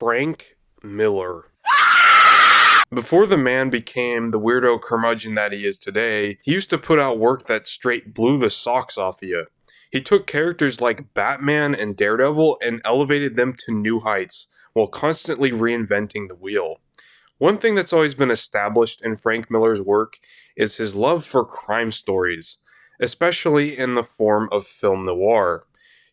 Frank Miller. Before the man became the weirdo curmudgeon that he is today, he used to put out work that straight blew the socks off of you. He took characters like Batman and Daredevil and elevated them to new heights, while constantly reinventing the wheel. One thing that's always been established in Frank Miller's work is his love for crime stories, especially in the form of film noir.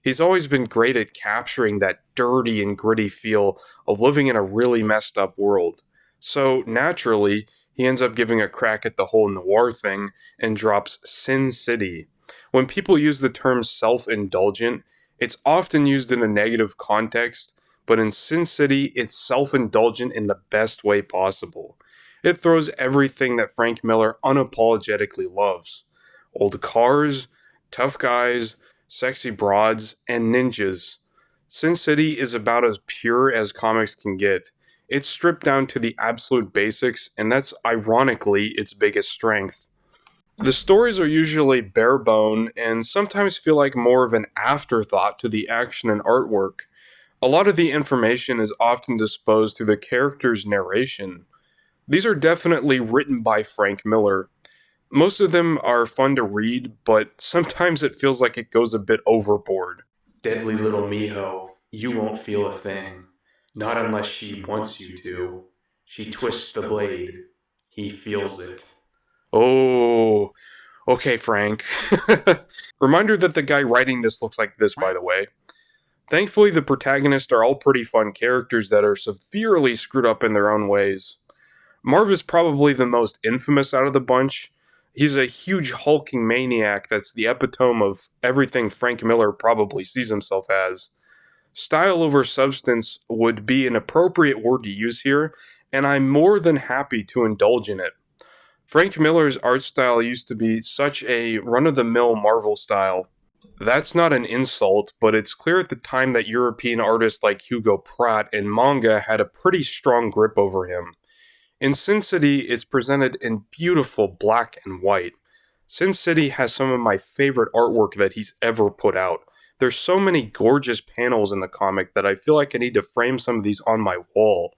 He's always been great at capturing that dirty and gritty feel of living in a really messed up world. So, naturally, he ends up giving a crack at the whole noir thing and drops Sin City. When people use the term self indulgent, it's often used in a negative context, but in Sin City, it's self indulgent in the best way possible. It throws everything that Frank Miller unapologetically loves: old cars, tough guys, sexy broads, and ninjas. Sin City is about as pure as comics can get. It's stripped down to the absolute basics, and that's ironically its biggest strength. The stories are usually bare bone and sometimes feel like more of an afterthought to the action and artwork. A lot of the information is often disposed through the character's narration. These are definitely written by Frank Miller. Most of them are fun to read, but sometimes it feels like it goes a bit overboard. Deadly little Miho, you won't feel a thing. Not unless she wants you to. She twists the blade. He feels it. Oh, okay, Frank. Reminder that the guy writing this looks like this, by the way. Thankfully, the protagonists are all pretty fun characters that are severely screwed up in their own ways. Marv is probably the most infamous out of the bunch. He's a huge hulking maniac that's the epitome of everything Frank Miller probably sees himself as. Style over substance would be an appropriate word to use here, and I'm more than happy to indulge in it. Frank Miller's art style used to be such a run-of-the-mill Marvel style. That's not an insult, but it's clear at the time that European artists like Hugo Pratt and manga had a pretty strong grip over him. In Sin City, it's presented in beautiful black and white. Sin City has some of my favorite artwork that he's ever put out. There's so many gorgeous panels in the comic that I feel like I need to frame some of these on my wall.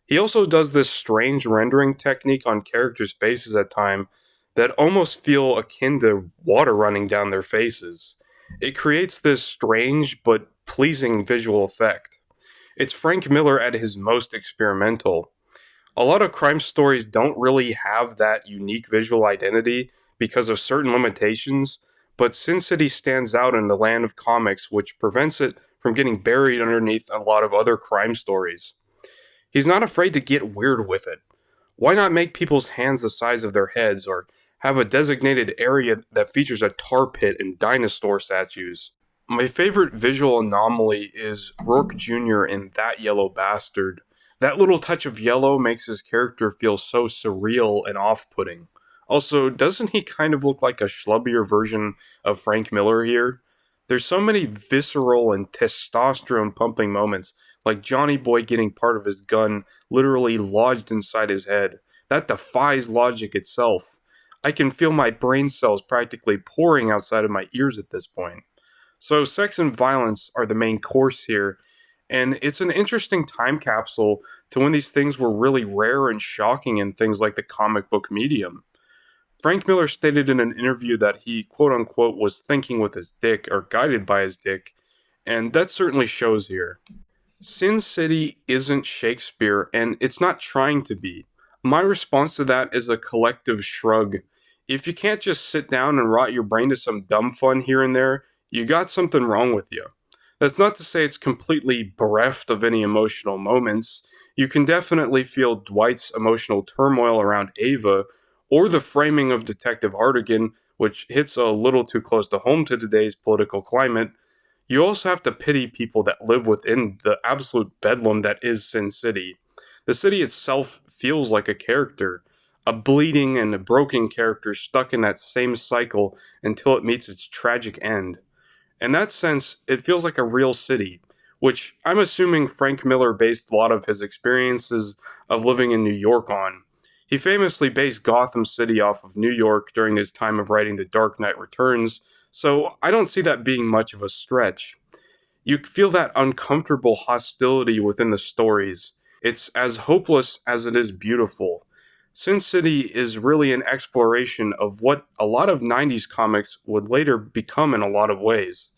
He also does this strange rendering technique on characters' faces at times that almost feel akin to water running down their faces. It creates this strange but pleasing visual effect. It's Frank Miller at his most experimental. A lot of crime stories don't really have that unique visual identity because of certain limitations, but Sin City stands out in the land of comics, which prevents it from getting buried underneath a lot of other crime stories. He's not afraid to get weird with it. Why not make people's hands the size of their heads, or have a designated area that features a tar pit and dinosaur statues? My favorite visual anomaly is Rourke Jr. in That Yellow Bastard. That little touch of yellow makes his character feel so surreal and off-putting. Also, doesn't he kind of look like a schlubbier version of Frank Miller here? There's so many visceral and testosterone pumping moments, like Johnny Boy getting part of his gun literally lodged inside his head. That defies logic itself. I can feel my brain cells practically pouring outside of my ears at this point. So sex and violence are the main course here, and it's an interesting time capsule to when these things were really rare and shocking in things like the comic book medium. Frank Miller stated in an interview that he, quote unquote, was thinking with his dick, or guided by his dick, and that certainly shows here. Sin City isn't Shakespeare, and it's not trying to be. My response to that is a collective shrug. If you can't just sit down and rot your brain to some dumb fun here and there, you got something wrong with you. That's not to say it's completely bereft of any emotional moments. You can definitely feel Dwight's emotional turmoil around Ava, or the framing of Detective Hartigan, which hits a little too close to home to today's political climate. You also have to pity people that live within the absolute bedlam that is Sin City. The city itself feels like a character, a bleeding and a broken character stuck in that same cycle until it meets its tragic end. In that sense, it feels like a real city, which I'm assuming Frank Miller based a lot of his experiences of living in New York on. He famously based Gotham City off of New York during his time of writing The Dark Knight Returns, so I don't see that being much of a stretch. You feel that uncomfortable hostility within the stories. It's as hopeless as it is beautiful. Sin City is really an exploration of what a lot of 90s comics would later become in a lot of ways.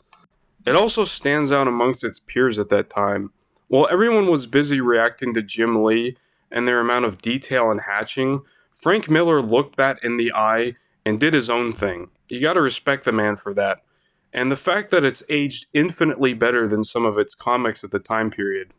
It also stands out amongst its peers at that time. While everyone was busy reacting to Jim Lee and their amount of detail and hatching, Frank Miller looked that in the eye and did his own thing. You gotta respect the man for that. And the fact that it's aged infinitely better than some of its comics at the time period.